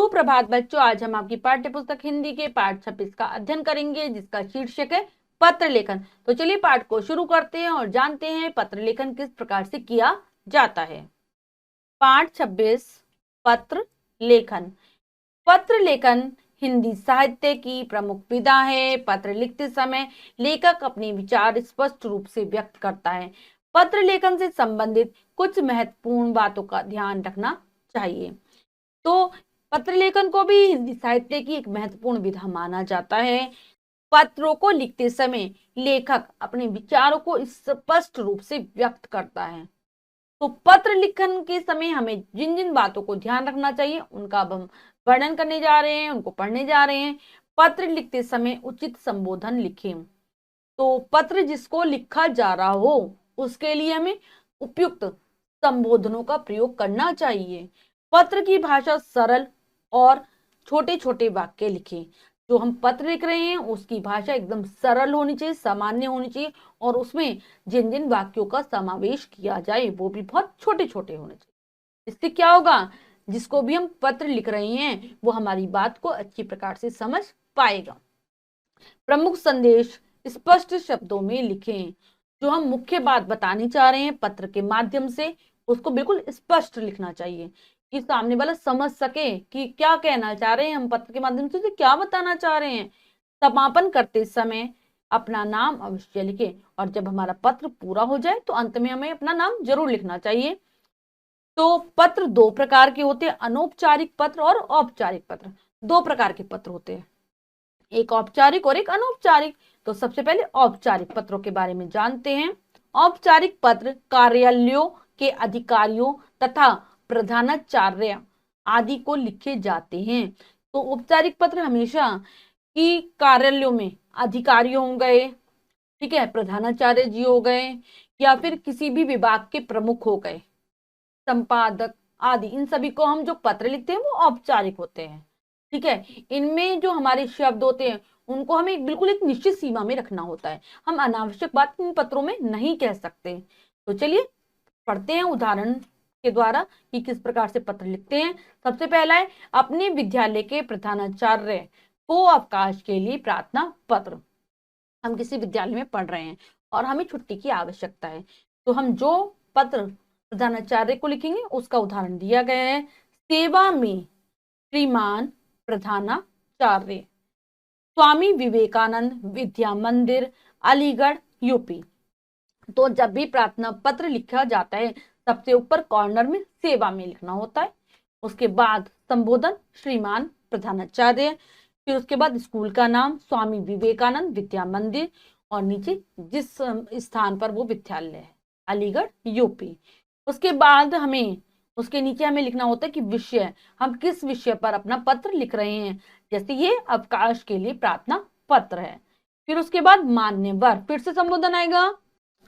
सुप्रभात बच्चों, आज हम आपकी पाठ्य पुस्तक हिंदी के पाठ 26 का अध्ययन करेंगे, जिसका शीर्षक है पत्र लेखन। तो चलिए पाठ को शुरू करते हैं और जानते हैं पत्र लेखन किस प्रकार से किया जाता है। पाठ 26, पत्र लेखन। पत्र लेखन हिंदी साहित्य की प्रमुख विधा है। पत्र लिखते समय लेखक अपने विचार स्पष्ट रूप से व्यक्त करता है। पत्र लेखन से संबंधित कुछ महत्वपूर्ण बातों का ध्यान रखना चाहिए। तो पत्र लेखन को भी हिंदी साहित्य की एक महत्वपूर्ण विधा माना जाता है। पत्रों को लिखते समय लेखक अपने विचारों को स्पष्ट रूप से व्यक्त करता है। तो पत्र लिखन के समय हमें जिन जिन बातों को ध्यान रखना चाहिए उनका अब हम वर्णन करने जा रहे हैं, उनको पढ़ने जा रहे हैं। पत्र लिखते समय उचित संबोधन लिखें। तो पत्र जिसको लिखा जा रहा हो उसके लिए हमें उपयुक्त संबोधनों का प्रयोग करना चाहिए। पत्र की भाषा सरल और छोटे छोटे वाक्य लिखें। जो हम पत्र लिख रहे हैं उसकी भाषा एकदम सरल होनी चाहिए, सामान्य होनी चाहिए, और उसमें जिन जिन वाक्यों का समावेश किया जाए वो भी बहुत छोटे छोटे होने चाहिए। इससे क्या होगा, जिसको भी हम पत्र लिख रहे हैं वो हमारी बात को अच्छी प्रकार से समझ पाएगा। प्रमुख संदेश स्पष्ट शब्दों में लिखें। जो हम मुख्य बात बतानी चाह रहे हैं पत्र के माध्यम से, उसको बिल्कुल स्पष्ट लिखना चाहिए कि सामने वाला समझ सके कि क्या कहना चाह रहे हैं, हम पत्र के माध्यम से क्या बताना चाह रहे हैं। समापन करते समय अपना नाम अवश्य लिखें, और जब हमारा पत्र पूरा हो जाए तो अंत में हमें अपना नाम जरूर लिखना चाहिए। तो पत्र दो प्रकार के होते हैं, अनौपचारिक पत्र और औपचारिक पत्र। दो प्रकार के पत्र होते हैं, एक औपचारिक और एक अनौपचारिक। तो सबसे पहले औपचारिक पत्रों के बारे में जानते हैं। औपचारिक पत्र कार्यालयों के अधिकारियों तथा प्रधानाचार्य आदि को लिखे जाते हैं। तो औपचारिक पत्र हमेशा कि कार्यालयों में अधिकारी हो गए, ठीक है, प्रधानाचार्य जी हो गए, या फिर किसी भी विभाग के प्रमुख हो गए, संपादक आदि, इन सभी को हम जो पत्र लिखते हैं वो औपचारिक होते हैं। ठीक है, इनमें जो हमारे शब्द होते हैं उनको हमें बिल्कुल एक निश्चित सीमा में रखना होता है। हम अनावश्यक बात इन पत्रों में नहीं कह सकते। तो चलिए पढ़ते हैं उदाहरण के द्वारा कि किस प्रकार से पत्र लिखते हैं। सबसे पहला है, अपने विद्यालय के प्रधानाचार्य को अवकाश के लिए प्रार्थना पत्र। हम किसी विद्यालय में पढ़ रहे हैं और हमें छुट्टी की आवश्यकता है, तो हम जो पत्र प्रधानाचार्य को लिखेंगे उसका उदाहरण दिया गया है। सेवा में श्रीमान प्रधानाचार्य, स्वामी विवेकानंद विद्या मंदिर, अलीगढ़, यूपी। तो जब भी प्रार्थना पत्र लिखा जाता है सबसे ऊपर कॉर्नर में सेवा में लिखना होता है, उसके बाद संबोधन श्रीमान प्रधानाचार्य, फिर उसके बाद स्कूल का नाम स्वामी विवेकानंद विद्या मंदिर, और नीचे जिस स्थान पर वो विद्यालय है अलीगढ़, यूपी। उसके बाद हमें उसके नीचे हमें लिखना होता है कि विषय, हम किस विषय पर अपना पत्र लिख रहे हैं। जैसे ये अवकाश के लिए प्रार्थना पत्र है। फिर उसके बाद मान्यवर, फिर से संबोधन आएगा।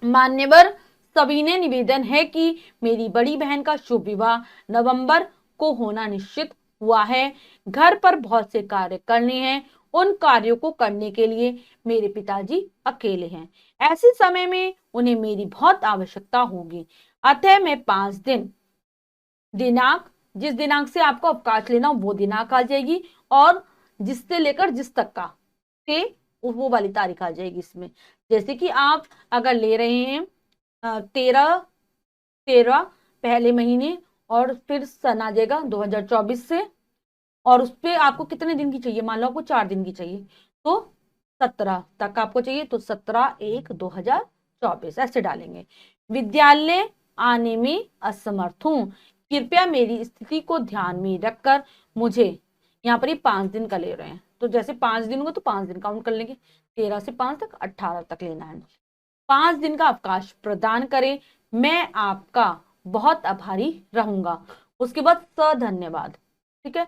मान्यवर, सविनय निवेदन है कि मेरी बड़ी बहन का शुभ विवाह नवंबर को होना निश्चित हुआ है। घर पर बहुत से कार्य करने हैं, उन कार्यों को करने के लिए मेरे पिताजी अकेले हैं। ऐसे समय में उन्हें मेरी बहुत आवश्यकता होगी। अतः मैं 5 दिन, दिनांक, जिस दिनांक से आपको अवकाश लेना वो दिनांक आ जाएगी, और जिससे लेकर जिस तक का से वो वाली तारीख आ जाएगी इसमें। जैसे कि आप अगर ले रहे हैं 13 पहले महीने, और फिर सन आ जाएगा 2024 से, और उस पर आपको कितने दिन की चाहिए, मान लो आपको 4 दिन की चाहिए, तो 17 तक आपको चाहिए, तो 17/1/2024 ऐसे डालेंगे। विद्यालय आने में असमर्थ हूँ, कृपया मेरी स्थिति को ध्यान में रखकर मुझे, यहाँ पर ये 5 दिन का ले रहे हैं, तो जैसे 5 दिन होगा तो 5 दिन काउंट कर लेंगे, 13 से 5 तक 18 तक लेना है। 5 दिन का अवकाश प्रदान करें, मैं आपका बहुत आभारी रहूंगा। उसके बाद सधन्यवाद, ठीक है,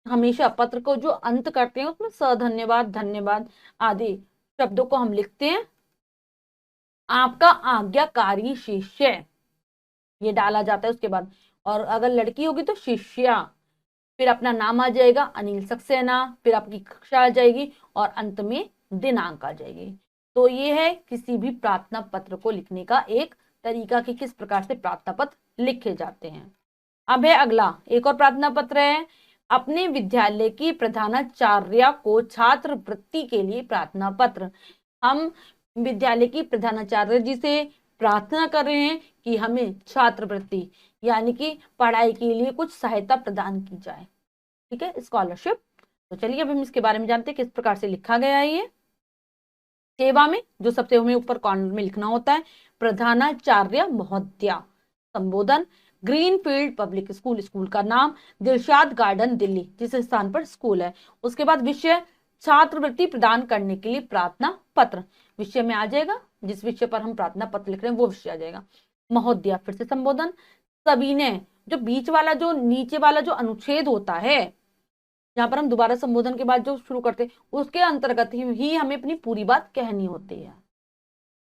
हमेशा पत्र को जो अंत करते हैं उसमें सधन्यवाद, धन्यवाद आदि शब्दों को हम लिखते हैं। आपका आज्ञाकारी शिष्य, ये डाला जाता है उसके बाद, और अगर लड़की होगी तो शिष्या, फिर अपना नाम आ जाएगा अनिल सक्सेना, फिर आपकी कक्षा आ जाएगी, और अंत में दिनांक आ जाएगी। तो ये है किसी भी प्रार्थना पत्र को लिखने का एक तरीका कि किस प्रकार से प्रार्थना पत्र लिखे जाते हैं। अब है अगला, एक और प्रार्थना पत्र है, अपने विद्यालय की प्रधानाचार्या को छात्रवृत्ति के लिए प्रार्थना पत्र। हम विद्यालय की प्रधानाचार्य जी से प्रार्थना कर रहे हैं कि हमें छात्रवृत्ति यानी कि पढ़ाई के लिए कुछ सहायता प्रदान की जाए। ठीक है, स्कॉलरशिप। तो चलिए अब हम इसके बारे में जानते हैं किस प्रकार से लिखा गया है। ये सेवा में जो सबसे हमें ऊपर कॉर्नर में लिखना होता है, प्रधानाचार्य महोदया। संबोधन, ग्रीनफील्ड पब्लिक स्कूल, स्कूल का नाम, दिलशाद गार्डन दिल्ली, जिस स्थान पर स्कूल है। उसके बाद विषय, छात्रवृत्ति प्रदान करने के लिए प्रार्थना पत्र। विषय में आ जाएगा, जिस विषय पर हम प्रार्थना पत्र लिख रहे हैं वो विषय आ जाएगा। महोदया फिर से संबोधन, सभी ने, जो बीच वाला जो नीचे वाला जो अनुच्छेद होता है, जहां पर हम दोबारा संबोधन के बाद जो शुरू करते हैं उसके अंतर्गत ही हमें अपनी पूरी बात कहनी होती है।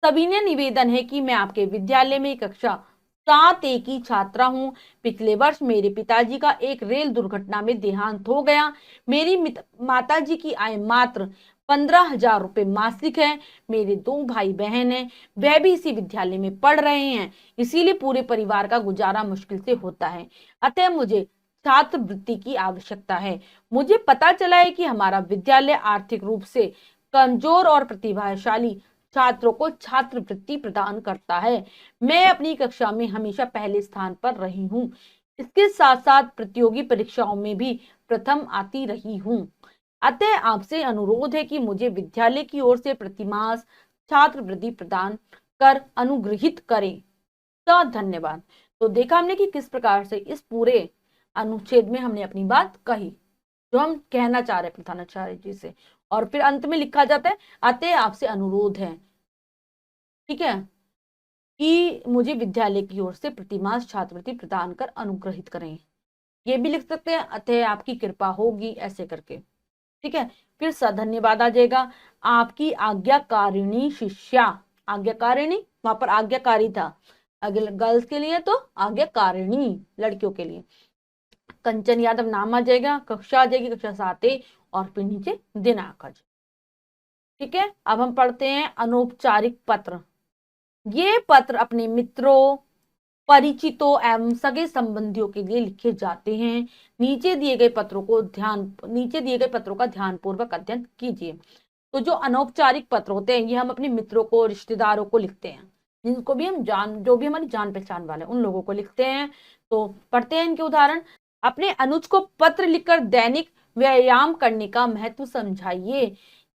सभी ने निवेदन है कि मैं आपके विद्यालय में कक्षा 7A की छात्रा हूं। पिछले वर्ष मेरे पिताजी का एक रेल दुर्घटना में देहांत हो गया। मेरी माताजी की आय मात्र 15,000 रुपए मासिक है। मेरे 2 भाई बहन हैं, वह भी इसी विद्यालय में पढ़ रहे हैं, इसीलिए पूरे परिवार का गुजारा मुश्किल से होता है। अतः मुझे छात्रवृत्ति की आवश्यकता है। मुझे पता चला है कि हमारा विद्यालय आर्थिक रूप से कमजोर और प्रतिभाशाली छात्रों को छात्रवृत्ति प्रदान करता है। मैं अपनी कक्षा में हमेशा पहले स्थान पर रही हूँ। इसके साथ साथ प्रतियोगी परीक्षाओं में भी प्रथम आती रही हूँ। अतः आपसे अनुरोध है कि मुझे विद्यालय की ओर से प्रतिमास छात्रवृत्ति प्रदान कर अनुग्रहित करें। तो धन्यवाद। तो देखा हमने कि किस प्रकार से इस पूरे अनुच्छेद में हमने अपनी बात कही, जो हम कहना चाह रहे प्रधानाचार्य जी से, और फिर अंत में लिखा जाता है अतः आपसे अनुरोध है, ठीक है, कि मुझे विद्यालय की ओर से प्रतिमास छात्रवृत्ति प्रदान कर अनुग्रहित करें। ये भी लिख सकते हैं अतः आपकी कृपा होगी, ऐसे करके। ठीक है, फिर सधन्यवाद आ जाएगा। आपकी आज्ञाकारिणी शिष्या, आज्ञाकारिणी वहां पर आज्ञाकारी था, अगर गर्ल्स के लिए तो आज्ञाकारिणी लड़कियों के लिए। कंचन यादव नाम आ जाएगा, कक्षा आ जाएगी कक्षा 7A, और फिर नीचे दिनांक आ जाएगा। ठीक है, अब हम पढ़ते हैं अनौपचारिक पत्र। ये पत्र अपने मित्रों, परिचितों एवं सगे संबंधियों के लिए लिखे जाते हैं। नीचे दिए गए पत्रों का ध्यानपूर्वक अध्ययन कीजिए। तो जो अनौपचारिक पत्र होते हैं ये हम अपने मित्रों को, रिश्तेदारों को लिखते हैं, जिनको भी हम जो भी हमारी जान पहचान वाले उन लोगों को लिखते हैं। तो पढ़ते हैं इनके उदाहरण। अपने अनुज को पत्र लिखकर दैनिक व्यायाम करने का महत्व समझाइए।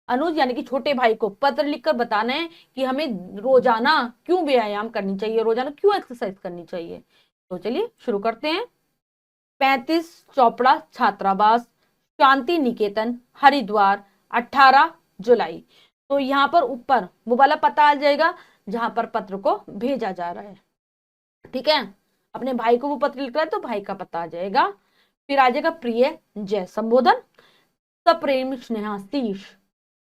अनुज यानी कि छोटे भाई को पत्र लिखकर बताना है कि हमें रोजाना क्यों व्यायाम करनी चाहिए, रोजाना क्यों एक्सरसाइज करनी चाहिए। तो चलिए शुरू करते हैं। 35 चोपड़ा छात्रावास, शांति निकेतन, हरिद्वार, 18 जुलाई। तो यहाँ पर ऊपर वो वाला पता आ जाएगा जहां पर पत्र को भेजा जा रहा है। ठीक है, अपने भाई को वो पत्र लिख रहा है तो भाई का पता आ जाएगा। फिर आ जाएगा प्रिय जय संबोधन, सप्रेम स्नेहाशीष।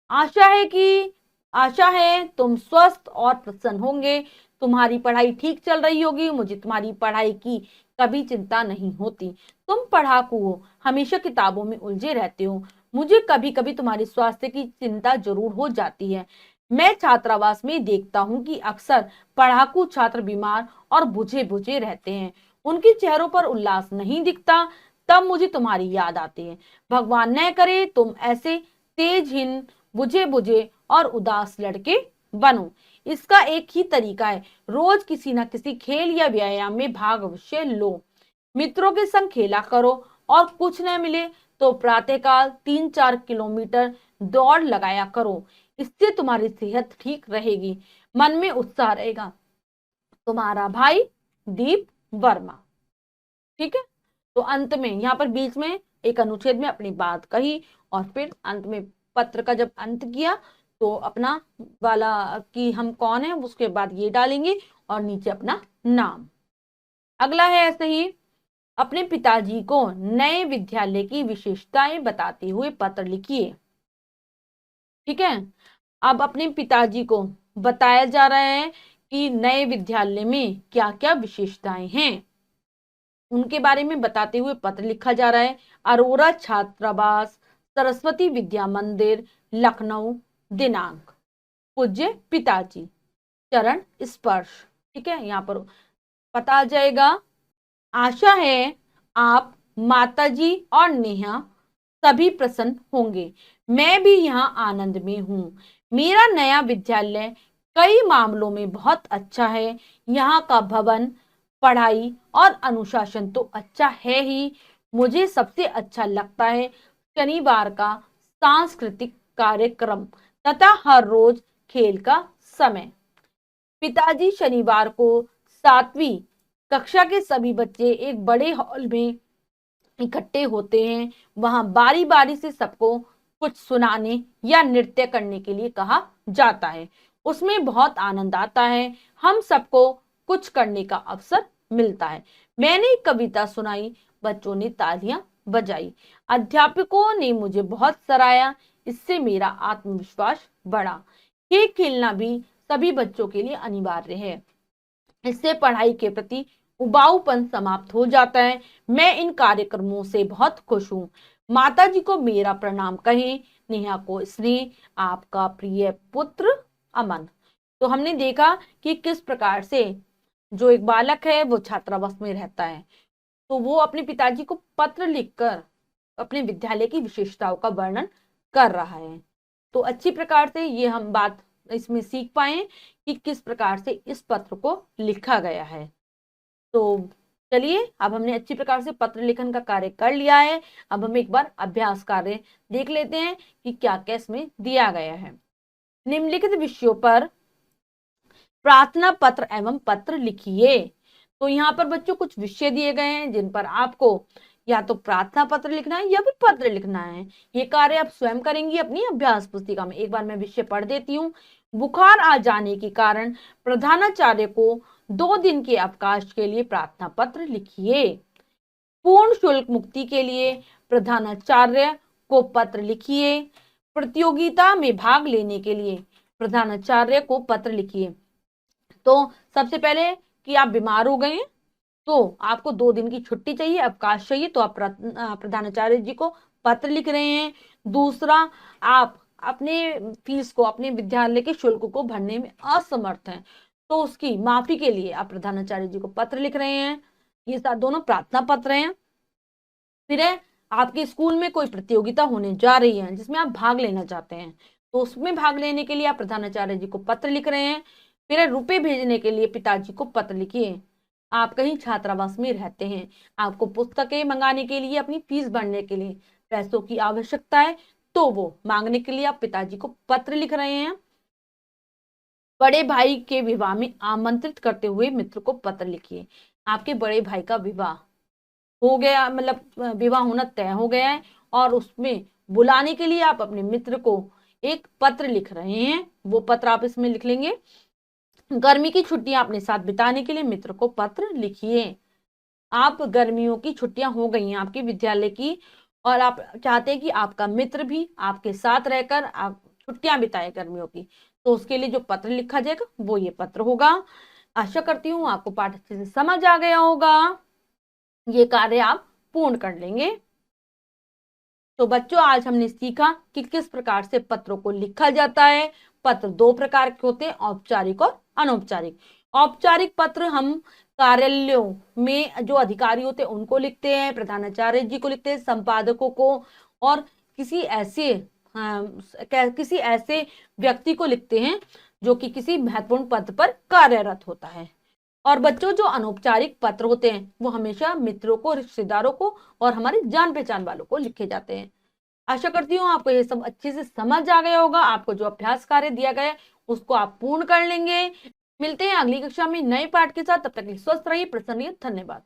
आशा है तुम स्वस्थ और प्रसन्न होंगे। तुम्हारी पढ़ाई ठीक चल रही होगी। मुझे तुम्हारी पढ़ाई की कभी चिंता नहीं होती। तुम पढ़ाकू हो, हमेशा किताबों में उलझे रहते हो। मुझे कभी कभी तुम्हारे स्वास्थ्य की चिंता जरूर हो जाती है। मैं छात्रावास में देखता हूँ कि अक्सर पढ़ाकू छात्र बीमार और बुझे बुझे रहते हैं। उनके चेहरों पर उल्लास नहीं दिखता। तब मुझे तुम्हारी याद आती है। भगवान न करे तुम ऐसे तेजहीन, बुझे बुझे और उदास लड़के बनो। इसका एक ही तरीका है, रोज किसी न किसी खेल या व्यायाम में भाग अवश्य लो। मित्रों के संग खेला करो, और कुछ न मिले तो प्रातःकाल 3-4 किलोमीटर दौड़ लगाया करो। इससे तुम्हारी सेहत ठीक रहेगी, मन में उत्साह रहेगा। तुम्हारा भाई दीप वर्मा। ठीक है, तो अंत में यहाँ पर बीच में एक अनुच्छेद में अपनी बात कही, और फिर अंत में पत्र का जब अंत किया तो अपना वाला कि हम कौन है उसके बाद ये डालेंगे, और नीचे अपना नाम। अगला है ऐसे ही, अपने पिताजी को नए विद्यालय की विशेषताएं बताते हुए पत्र लिखिए। ठीक है, अब अपने पिताजी को बताया जा रहा है कि नए विद्यालय में क्या क्या विशेषताएं हैं, उनके बारे में बताते हुए पत्र लिखा जा रहा है। अरोरा छात्रावास, सरस्वती विद्या मंदिर, लखनऊ, दिनांक, पूज्य पिताजी, चरण स्पर्श। ठीक है, यहाँ पर पता आ जाएगा। आशा है आप माताजी और नेहा सभी प्रसन्न होंगे। मैं भी यहाँ आनंद में हूँ। मेरा नया विद्यालय कई मामलों में बहुत अच्छा है। यहाँ का भवन, पढ़ाई और अनुशासन तो अच्छा है ही। मुझे सबसे अच्छा लगता है शनिवार का सांस्कृतिक कार्यक्रम तथा हर रोज खेल का समय। पिताजी शनिवार को 7वीं कक्षा के सभी बच्चे एक बड़े हॉल में इकट्ठे होते हैं। वहां बारी बारी से सबको कुछ सुनाने या नृत्य करने के लिए कहा जाता है। उसमें बहुत आनंद आता है। हम सबको कुछ करने का अवसर मिलता है। मैंने एक कविता सुनाई, बच्चों ने तालियां बजाई। अध्यापकों ने मुझे बहुत सराहा। इससे मेरा आत्मविश्वास बढ़ा। खेल खेलना भी सभी बच्चों के लिए अनिवार्य है। इससे पढ़ाई के प्रति उबाऊपन समाप्त हो जाता है। मैं इन कार्यक्रमों से बहुत खुश हूँ। माता जी को मेरा प्रणाम कहें। नेहा को स्नेह, आपका प्रिय पुत्र अमन। तो हमने देखा कि किस प्रकार से जो एक बालक है वो छात्रावास में रहता है, तो वो अपने पिताजी को पत्र लिखकर अपने विद्यालय की विशेषताओं का वर्णन कर रहा है। तो अच्छी प्रकार से ये हम बात इसमें सीख पाए कि किस प्रकार से इस पत्र को लिखा गया है। तो चलिए, अब हमने अच्छी प्रकार से पत्र लेखन का कार्य कर लिया है। अब हम एक बार अभ्यास कार्य देख लेते हैं कि क्या क्या इसमें दिया गया है। निम्नलिखित विषयों पर प्रार्थना पत्र एवं पत्र लिखिए। तो यहाँ पर बच्चों कुछ विषय दिए गए हैं जिन पर आपको या तो प्रार्थना पत्र लिखना है या फिर पत्र लिखना है। ये कार्य आप स्वयं करेंगी अपनी अभ्यास पुस्तिका में। एक बार मैं विषय पढ़ देती हूँ। बुखार आ जाने के कारण प्रधानाचार्य को 2 दिन के अवकाश के लिए प्रार्थना पत्र लिखिए। पूर्ण शुल्क मुक्ति के लिए प्रधानाचार्य को पत्र लिखिए। प्रतियोगिता में भाग लेने के लिए प्रधानाचार्य को पत्र लिखिए। तो सबसे पहले कि आप बीमार हो गए हैं तो आपको 2 दिन की छुट्टी चाहिए, अवकाश चाहिए, तो आप प्रधानाचार्य जी को पत्र लिख रहे हैं। दूसरा, आप अपने फीस को, अपने विद्यालय के शुल्क को भरने में असमर्थ हैं, तो उसकी माफी के लिए आप प्रधानाचार्य जी को पत्र लिख रहे हैं। ये दोनों प्रार्थना पत्र हैं। फिर है, आपके स्कूल में कोई प्रतियोगिता होने जा रही है जिसमें आप भाग लेना चाहते हैं, तो उसमें भाग लेने के लिए आप प्रधानाचार्य जी को पत्र लिख रहे हैं। फिर रुपए भेजने के लिए पिताजी को पत्र लिखिए। आप कहीं छात्रावास में रहते हैं, आपको पुस्तकें मंगाने के लिए, अपनी फीस भरने के लिए पैसों की आवश्यकता है, तो वो मांगने के लिए आप पिताजी को पत्र लिख रहे हैं। बड़े भाई के विवाह में आमंत्रित करते हुए मित्र को पत्र लिखिए। आपके बड़े भाई का विवाह हो गया, मतलब विवाह होना तय हो गया है, और उसमें बुलाने के लिए आप अपने मित्र को एक पत्र लिख रहे हैं। वो पत्र आप इसमें लिख लेंगे। गर्मी की छुट्टियां अपने साथ बिताने के लिए मित्र को पत्र लिखिए। आप गर्मियों की छुट्टियां हो गई हैं आपके विद्यालय की, और आप चाहते हैं कि आपका मित्र भी आपके साथ रहकर आप छुट्टियां बिताए गर्मियों की, तो उसके लिए जो पत्र लिखा जाएगा वो ये पत्र होगा। आशा करती हूँ आपको पाठ अच्छे से समझ आ गया होगा। ये कार्य आप पूर्ण कर लेंगे। तो बच्चों, आज हमने सीखा कि किस प्रकार से पत्रों को लिखा जाता है। पत्र 2 प्रकार के होते हैं, औपचारिक और अनौपचारिक। औपचारिक पत्र हम कार्यालयों में जो अधिकारी होते हैं उनको लिखते हैं, प्रधानाचार्य जी को लिखते हैं, संपादकों को, और किसी ऐसे व्यक्ति को लिखते हैं जो कि किसी महत्वपूर्ण पद पर कार्यरत होता है। और बच्चों, जो अनौपचारिक पत्र होते हैं वो हमेशा मित्रों को, रिश्तेदारों को और हमारे जान पहचान वालों को लिखे जाते हैं। आशा करती हूँ आपको ये सब अच्छे से समझ आ गया होगा। आपको जो अभ्यास कार्य दिया गया है उसको आप पूर्ण कर लेंगे। मिलते हैं अगली कक्षा में नए पाठ के साथ। तब तक के लिए स्वस्थ रहिए, प्रसन्न रहिए। धन्यवाद।